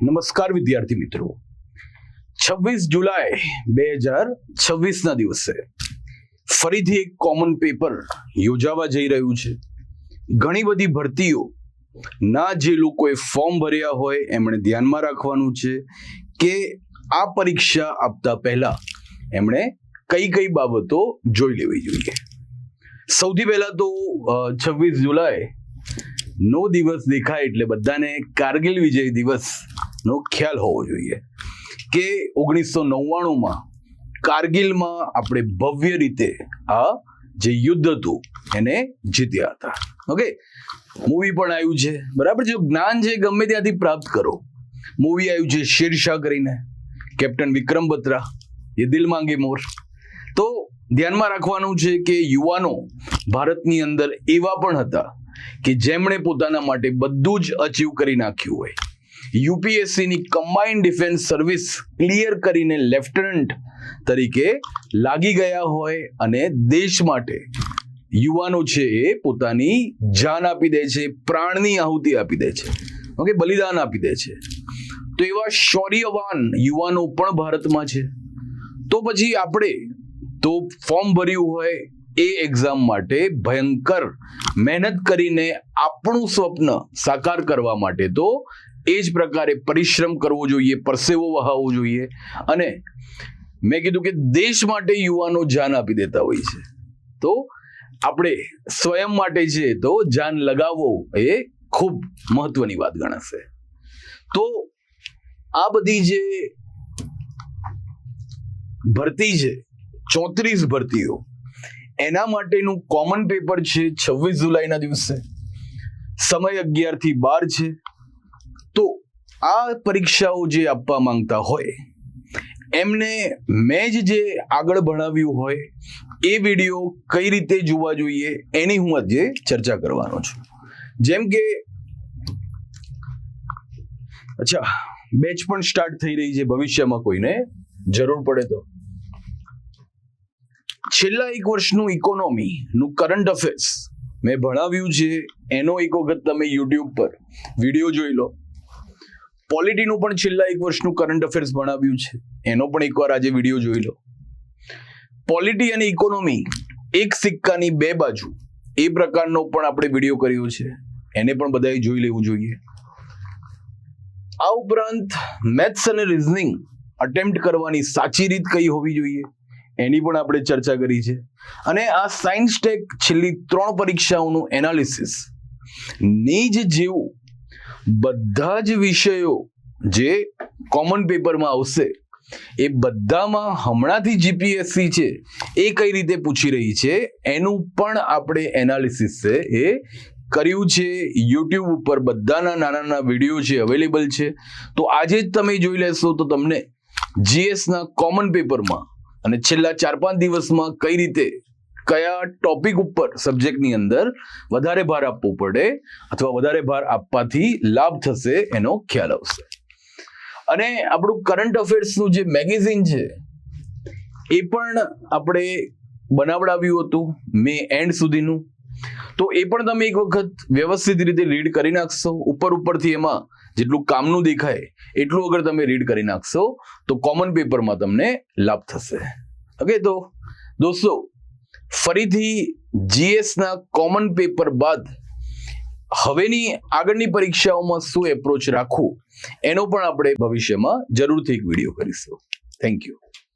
નમસ્કાર વિદ્યાર્થી મિત્રો, 26 જુલાઈ 2026 ના દિવસે ફરીથી એક કોમન પેપર યોજાવા જઈ રહ્યું છે. ઘણી બધી ભરતીઓ ના જે લોકોએ ફોર્મ ભર્યા હોય એમણે ધ્યાનમાં રાખવાનું છે કે આ પરીક્ષા આપતા પહેલા એમણે કઈ કઈ બાબતો જોઈ લેવી જોઈએ. સૌથી પહેલા તો 26 જુલાઈ નો દિવસ દેખાય એટલે બધાને કારગિલ વિજય દિવસ નો ખ્યાલ હોવો જોઈએ કે 1999માં કારગિલમાં આપણે ભવ્ય રીતે આ જે યુદ્ધ હતું એને જીત્યા હતા. ઓકે, મૂવી પણ આવ્યું છે, બરાબર. જો જ્ઞાન છે ગમે ત્યાંથી પ્રાપ્ત કરો. મૂવી આવ્યું છે શેરશાહ કરીને, કેપ્ટન વિક્રમ બત્રા, એ દિલ માંગે મોર. તો ધ્યાનમાં રાખવાનું છે કે યુવાનો ભારતની અંદર એવા પણ હતા કે જેમણે પોતાના માટે બધું જ અચીવ કરી નાખ્યું હોય. યુપીએસસી ની કમ્બાઇન્ડ ડિફેન્સ સર્વિસ ક્લિયર કરીને લેફ્ટનન્ટ તરીકે લાગી ગયા હોય અને દેશ માટે યુવાનો છે એ પોતાની જાન આપી દે છે, પ્રાણની આહુતિ આપી દે છે, ઓકે, બલિદાન આપી દે છે. તો એવા શૌર્યવાન યુવાનો પણ ભારતમાં છે. તો પછી આપણે તો ફોર્મ ભર્યું હોય એ એક્ઝામ માટે ભયંકર મહેનત કરીને આપણું સ્વપ્ન સાકાર કરવા માટે તો એ જ પ્રકારે પરિશ્રમ કરવો જોઈએ, પરસેવો વહાવવો જોઈએ. અને મેં કીધું કે દેશ માટે યુવાનો જાન આપી દેતા હોય છે, તો આપણે સ્વયં માટે છે તો જાન લગાવવો એ ખૂબ મહત્વની વાત ગણાશે. તો આ બધી જે ભરતી છે 34 ભરતીઓ, એના માટેનું કોમન પેપર છે 26 જુલાઈના દિવસે. સમય 11 થી 12 છે. તો આ પરીક્ષાઓ જે આપવા માંગતા હોય એમને મેં જે આગળ ભણાવ્યું હોય એ વિડીયો કઈ રીતે જોવા જોઈએ એની હું આજે ચર્ચા કરવાનો છું. જેમ કે અચ્છા, બેચ પણ સ્ટાર્ટ થઈ રહી છે, ભવિષ્યમાં કોઈને જરૂર પડે તો. છેલ્લા એક વર્ષનું ઇકોનોમી નું કરંટ અફેર્સ મેં ભણાવ્યું છે, એનો એક વખત તમે યુટ્યુબ પર વિડીયો જોઈ લો. પોલિટીનું પણ છેલ્લા એક વર્ષનું કરંટ અફેર્સ ભણાવ્યું છે, એનો પણ એકવાર આજે વિડીયો જોઈ લો. પોલિટી અને ઇકોનોમી એક સિક્કાની બે બાજુ, એ પ્રકારનો પણ આપણે વિડીયો કર્યો છે, એને પણ બધાએ જોઈ લેવું જોઈએ. આ ઉપરાંત મેથ્સ અને રીઝનિંગ અટેમ્પ્ટ કરવાની સાચી રીત કઈ હોવી જોઈએ એની પણ આપણે ચર્ચા કરી છે. અને આ સાયન્સ ટેક છેલ્લી 3 પરીક્ષાઓનું એનાલિસિસ ની જ જેવું બધા જ વિષયો જે કોમન પેપરમાં આવશે એ બધામાં હમણાંથી જીપીએસસી છે એ કઈ રીતે પૂછી રહી છે એનું પણ આપણે એનાલિસિસ છે એ કર્યું છે. યુટ્યુબ ઉપર બધાના નાના વિડીયો છે, અવેલેબલ છે. તો આજે જ તમે જોઈ લેશો તો તમને જીએસ ના કોમન પેપરમાં અને છેલ્લા 4-5 દિવસમાં કઈ રીતે કયા ટોપિક ઉપર સબ્જેક્ટની અંદર વધારે ભાર આપવો પડે અથવા વધારે ભાર આપવાથી લાભ થશે એનો ખ્યાલ આવશે. અને આપણું કરંટ અફેર્સનું જે મેગેઝિન છે એ પણ આપણે બનાવડાવ્યું હતું મે એન્ડ સુધીનું. તો એ પણ તમે એક વખત વ્યવસ્થિત રીતે રીડ કરી નાખશો. ઉપરથી એમાં જેટલું કામનું દેખાય એટલું અગર તમે રીડ કરી નાખશો તો કોમન પેપરમાં તમને લાભ થશે. ઓકે, તો દોસ્તો ફરીથી જીએસ ના કોમન પેપર બાદ હવેની આગળની પરીક્ષાઓમાં શું એપ્રોચ રાખવું એનો પણ આપણે ભવિષ્યમાં જરૂરથી એક વિડીયો કરીશું. Thank you.